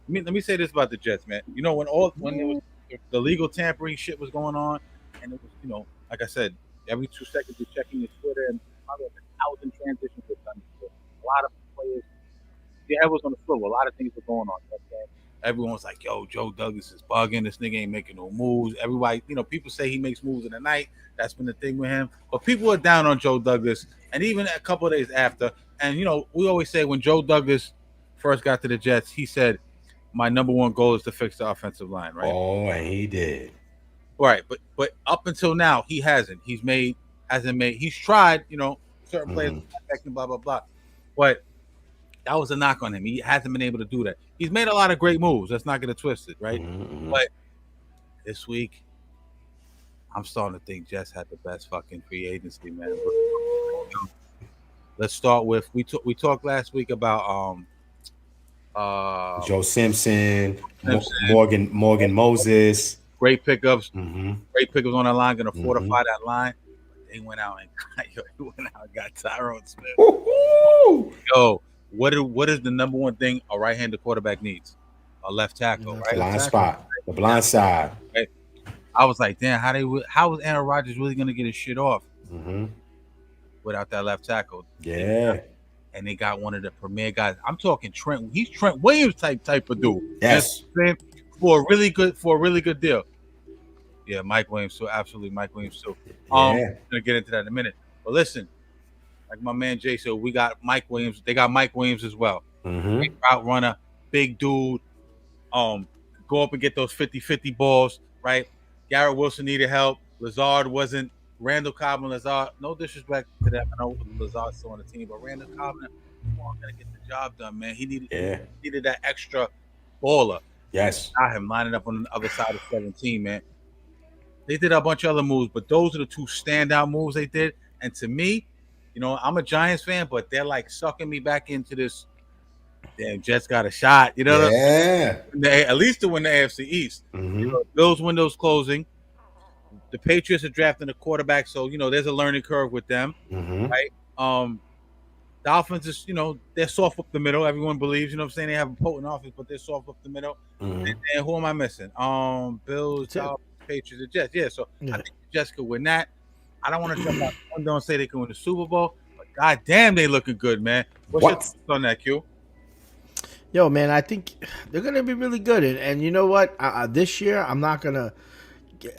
let me say this about the Jets, man. You know, when there was the legal tampering shit was going on, and it was, like I said, every 2 seconds you're checking your Twitter, and probably like 1,000 transitions were done. A lot of players, the head was on the floor. A lot of things were going on. You know what I'm saying? Everyone was like, "Yo, Joe Douglas is bugging. This nigga ain't making no moves." Everybody, people say he makes moves in the night. That's been the thing with him. But people are down on Joe Douglas, and even a couple of days after. And we always say when Joe Douglas first got to the Jets, he said, "My number one goal is to fix the offensive line." Right? Oh, and he did. Right. But up until now, he hasn't. Hasn't made. He's tried. Certain players affecting blah blah blah. But that was a knock on him. He hasn't been able to do that. He's made a lot of great moves. Let's not get it twisted, right? But this week, I'm starting to think Jets had the best fucking free agency, man. Let's start with we talked last week about Joe Simpson. Morgan Moses. Great pickups. Great pickups on that line, gonna fortify that line. They went out and got Tyrone Smith. Yo, what is the number one thing a right-handed quarterback needs? A left tackle, right? Blind spot, the blind side. Right? I was like, damn, how was Aaron Rodgers really gonna get his shit off without that left tackle? Yeah. And they got one of the premier guys. I'm talking Trent. He's Trent Williams type of dude. Yes. For a really good deal. Yeah, Mike Williams too. Absolutely, Mike Williams too. I'm gonna get into that in a minute. But listen, like my man Jay said, we got Mike Williams. They got Mike Williams as well. Great route runner, big dude. Go up and get those 50-50 balls, right? Garrett Wilson needed help. Lazard wasn't. Randall Cobb and Lazard, no disrespect to them. I know Lazard's still on the team, but Randall Cobb, gonna get the job done, man. He needed that extra baller. Yes. Got him lining up on the other side of 17, man. They did a bunch of other moves, but those are the two standout moves they did. And to me, I'm a Giants fan, but they're like sucking me back into this. Damn, Jets got a shot. At least to win the AFC East. Bills window's closing. The Patriots are drafting a quarterback, so there's a learning curve with them, right? Dolphins is, they're soft up the middle. Everyone believes, what I'm saying, they have a potent offense, but they're soft up the middle. And who am I missing? Bills, Dolphins, Patriots, and Jets. Yeah, so I think the Jets could win that. I don't want to jump out window and say they can win the Super Bowl, but goddamn, they looking good, man. What's your thoughts on that, Q? Yo, man, I think they're gonna be really good, and you know what? This year, I'm not gonna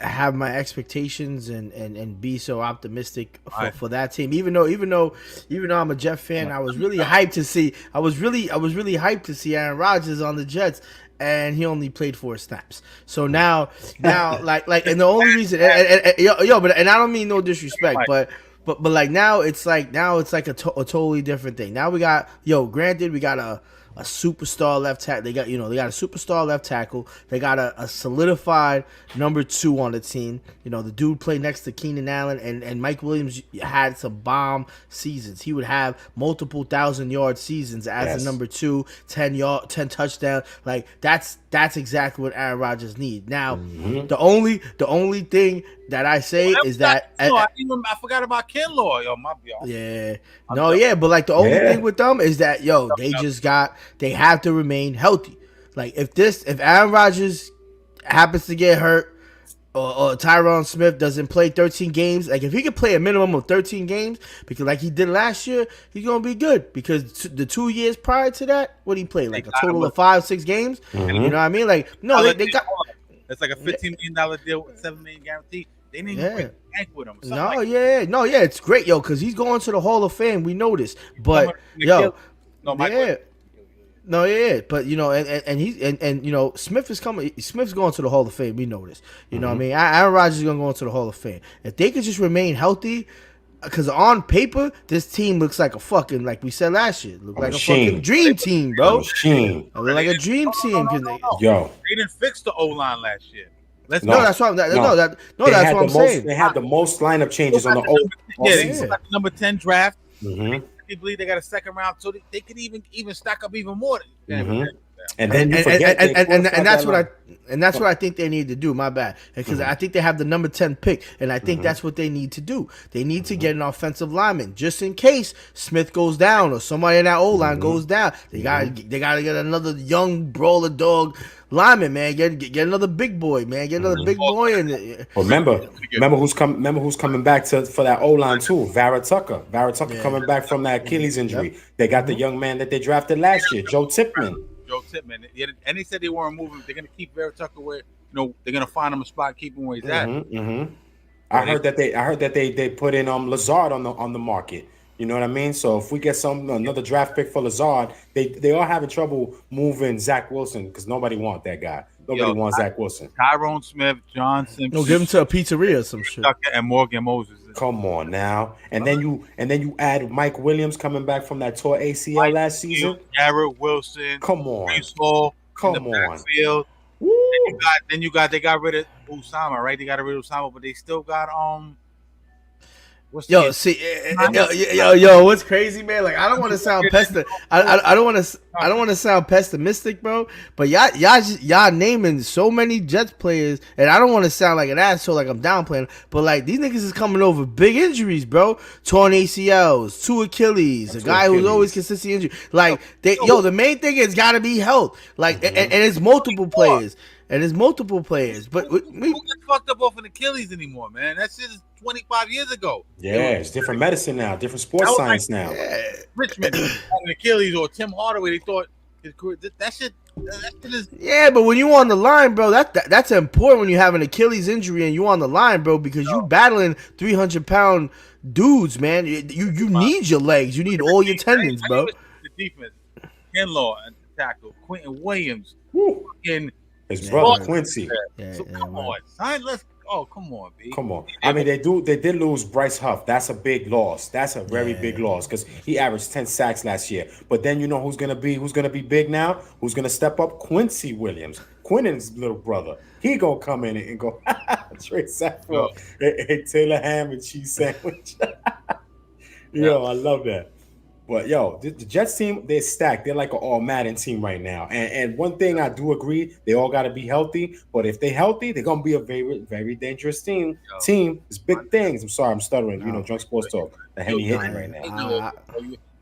have my expectations and be so optimistic for that team. Even though I'm a Jet fan, I was really hyped to see. I was really hyped to see Aaron Rodgers on the Jets, and he only played 4 snaps. So now, like, and the only reason, but I don't mean no disrespect, but like now it's like a totally different thing. Now we got granted we got a superstar left tackle. They got a superstar left tackle. They got a solidified number 2 on the team. The dude played next to Keenan Allen, and Mike Williams had some bomb seasons. He would have multiple 1,000-yard seasons as a number 2, 10 touchdowns. Like that's exactly what Aaron Rodgers needs. Now, the only thing that I say is that I forgot about Kinlaw. Yo, my bad. Yeah. But like the only thing with them is that they have to remain healthy. Like if Aaron Rodgers happens to get hurt or Tyrone Smith doesn't play 13 games, like if he could play a minimum of 13 games, because like he did last year, he's gonna be good. Because the 2 years prior to that, what he played like a total of 5-6 games. You know what I mean? Like no, they got. It's like a $15 million deal with $7 million guarantee. They didn't even break the bank with him. It's great, because he's going to the Hall of Fame. We know this, but but Smith is coming. Smith's going to the Hall of Fame. We know this. You know what I mean? Aaron Rodgers is going to go into the Hall of Fame. If they could just remain healthy, because on paper this team looks like a fucking, like we said last year, look like a fucking dream team, bro. Look like a dream team. They didn't fix the O-line last year. That's what I'm saying. They had the most lineup changes on the O. They got the number 10 draft. They believe they got a second round, so they could even stack up even more. And then you forget and that's what I think they need to do. My bad, because I think they have the number 10 pick, and I think that's what they need to do. They need to get an offensive lineman just in case Smith goes down or somebody in that O line goes down. They got to get another young brawler dog lineman, man. Get another big boy, man. Get another big boy. And remember who's coming back for that O line too. Vera Tucker coming back from that Achilles injury. Yep. They got the young man that they drafted last year, Joe Tippmann. And they said they weren't moving. They're gonna keep Vera Tucker where they're gonna find him a spot, keep him where he's at. I heard that they put in Lazard on the market. You know what I mean? So if we get another draft pick for Lazard, they are having trouble moving Zach Wilson because nobody wants that guy. Nobody wants Zach Wilson. Tyrone Smith, John Simpson. No, give him to a pizzeria or some shit. And Morgan Moses. Come on now, and then you add Mike Williams coming back from that torn ACL last season. Garrett Wilson. Come on. Baseball. Come on. Backfield. Then they got rid of Usama, right? They got rid of Usama, but they still got what's what's crazy, man? Like I don't want to sound I don't want to sound pessimistic, bro. But y'all naming so many Jets players, and I don't want to sound like an asshole, like I'm downplaying. But like these niggas is coming over big injuries, bro. Torn ACLs, 2 Achilles, a guy who's always consistent injury. Like the main thing is got to be health. Like and it's multiple players. And there's multiple players, but who gets fucked up off an Achilles anymore, man? That shit is 25 years ago. Yeah, it's different medicine now, different sports science now. Richmond had an Achilles or Tim Hardaway. They thought his career. That shit is. Yeah, but when you on the line, bro, that's important when you have an Achilles injury and you on the line, bro, because you battling 300-pound dudes, man. You need your legs, you need all your tendons, bro. The defense, Kinlaw and tackle, Quentin Williams, and his brother Quincy. Come on, son. Come on, B. Come on. I mean, they did lose Bryce Huff. That's a big loss. That's a very big loss because he averaged 10 sacks last year. But then you know who's gonna be big now? Who's gonna step up? Quincy Williams, Quentin's little brother. He gonna come in and go Trey Sackville, a Taylor ham and cheese sandwich. Yo, I love that. But the Jets team, they're stacked. They're like an all-Madden team right now. And one thing I do agree, they all got to be healthy. But if they're healthy, they're gonna be a very, very dangerous team. It's big things. I'm sorry, I'm stuttering. Drunk sports talk. The Henny hitting right now.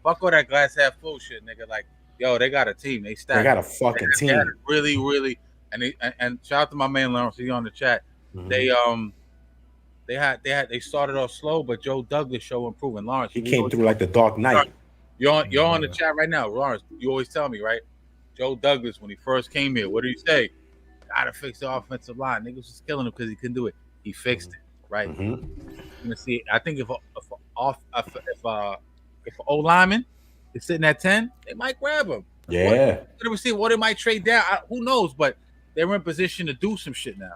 Fuck all that glass half full shit, nigga. Like, they got a team. They stacked. They got a fucking team. Really, really. And shout out to my man Lawrence. He's on the chat. Mm-hmm. They started off slow, but Joe Douglas show improving. Lawrence, he came through like the Dark Knight. You're on the chat right now, Lawrence. You always tell me, right? Joe Douglas, when he first came here, what did he say? Gotta fix the offensive line. Niggas was killing him because he couldn't do it. He fixed it, right? You're gonna see. I think if O lineman is sitting at 10, they might grab him. Yeah. What they might trade down. Who knows? But they're in position to do some shit now.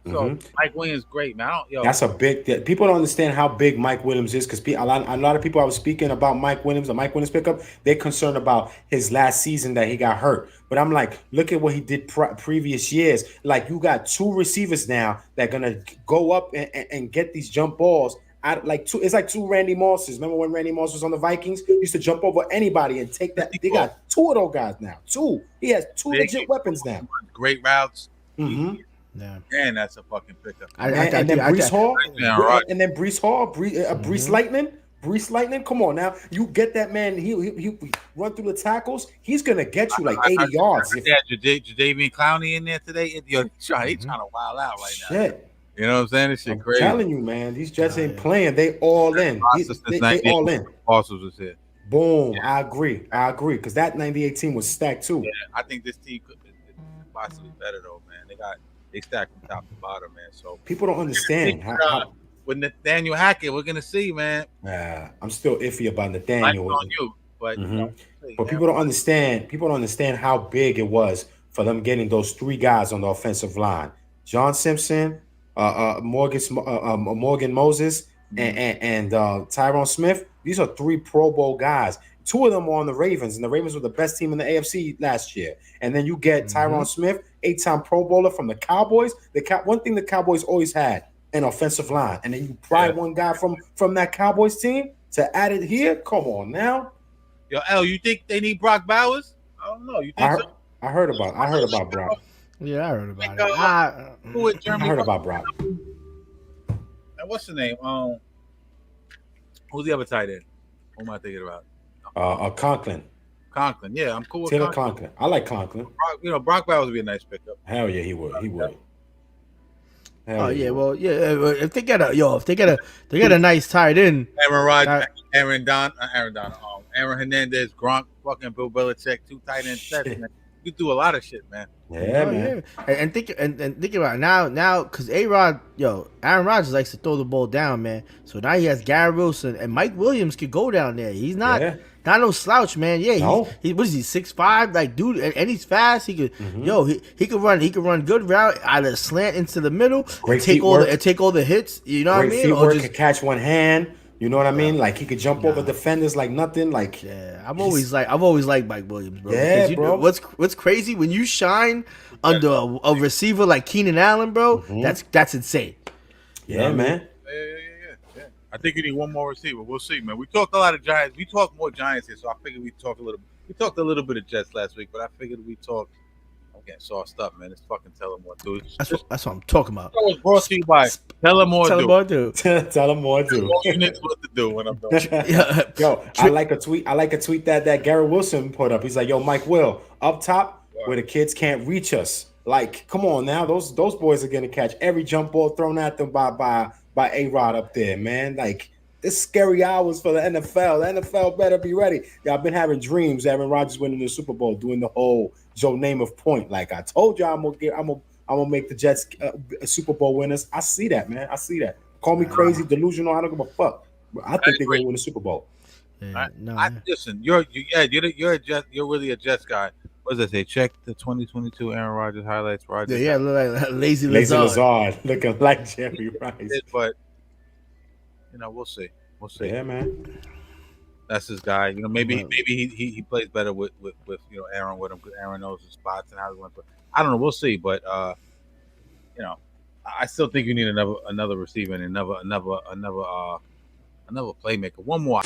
So Mike Williams, great, man. That's a big. People don't understand how big Mike Williams is because a lot of people I was speaking about Mike Williams pickup. They're concerned about his last season that he got hurt. But I'm like, look at what he did previous years. Like you got 2 receivers now that are gonna go up and get these jump balls. It's like 2 Randy Mosses. Remember when Randy Moss was on the Vikings? He used to jump over anybody and take that. They got 2 of those guys now. 2. He has 2 legit weapons now. Great routes. Yeah. And that's a fucking pickup. And then Breece Hall. And then Breece Hall. Breece Lightning. Breece Lightning. Come on now. You get that man. He run through the tackles. He's gonna get you like 80 yards. Yeah, Jadeveon Clowney in there today. He's trying to wild out right now. Shit. You know what I'm saying? This shit crazy. I'm telling you, man. These Jets ain't playing. They all in. They all in. Parsons was here. Boom. Yeah. I agree. Because that 98 team was stacked too. Yeah, I think this team could possibly better though, man. They stacked from top to bottom, man. So people don't understand how with Nathaniel Hackett, we're gonna see, man. I'm still iffy about Nathaniel. On you, but but people don't understand. People don't understand how big it was for them getting those 3 guys on the offensive line: John Simpson, Morgan Moses, and Tyrone Smith. These are 3 Pro Bowl guys. 2 of them were on the Ravens, and the Ravens were the best team in the AFC last year. And then you get Tyrone Smith, 8-time Pro Bowler from the Cowboys. One thing the Cowboys always had, an offensive line. And then you pry one guy from that Cowboys team to add it here. Come on now. Yo, L, you think they need Brock Bowers? I don't know. You think so? I heard about Brock. Yeah, I heard about Like, it. who with I Jeremy? heard about Brock. And what's the name? Who's the other tight end? Who am I thinking about? Conklin. Conklin. Yeah, I'm cool with Taylor Conklin. Conklin. I like Conklin. Brock Bowers would be a nice pickup. Hell yeah, he would. He would. Hell Oh yeah, he would. well yeah. If they get a nice tight end. Aaron Rodgers, that- Aaron Hernandez, Gronk, fucking Bill Belichick, 2 tight end sets, man. You do a lot of shit, man. Yeah, Oh, man. yeah. And think about it now because Aaron Rodgers likes to throw the ball down, man. So now he has Garrett Wilson and Mike Williams could go down there. He's not no slouch, man. Yeah, No. what is he 6'5"? Like dude, and he's fast. He could he could run good route out of slant into the middle. Great and take feet all work. and take all the hits. You know what I Great mean? feet Or work, just- could catch one hand. You know what I mean? Like he could jump over defenders like nothing. Like Yeah, I've always liked Mike Williams, bro. Yeah, because bro. What's crazy when you shine under a receiver like Keenan Allen, bro. That's insane. yeah, man. Yeah. I think you need one more receiver. We'll see, man. We talked a lot of Giants. We talked more Giants here, so I figured we'd talk a little. We talked a little bit of Jets last week, but I figured we talked. I'm getting sauced up, man. It's fucking tell them what to do. That's what I'm talking about. That was brought to you by Tell them more Tell him do. what to do. Tell him more, dude. You know what to do when I'm done. Yeah. Yo, I like a tweet that Garrett Wilson put up. He's like, yo, Mike Will, up top where the kids can't reach us. Like, come on now. Those boys are gonna catch every jump ball thrown at them by A-Rod up there, man. Like, this scary hours for the NFL. The NFL better be ready. Yeah, I've been having dreams. Aaron Rodgers winning the Super Bowl, doing the whole Joe Namath point. Like I told you, I'm gonna make the Jets Super Bowl winners. I see that, man. I see that. Call me crazy, delusional. I don't give a fuck. I think they're gonna win the Super Bowl. Yeah, no, Listen, you're really a Jets guy. What does that say? Check the 2022 Aaron Rodgers highlights. Rodgers, yeah, look like lazy Lazy Lazard. Lazard looking like Jerry Rice. but we'll see. We'll see. Yeah, man. That's his guy. Maybe he plays better with Aaron with him because Aaron knows his spots and how he went. But I don't know. We'll see. But I still think you need another receiver and another playmaker. One more.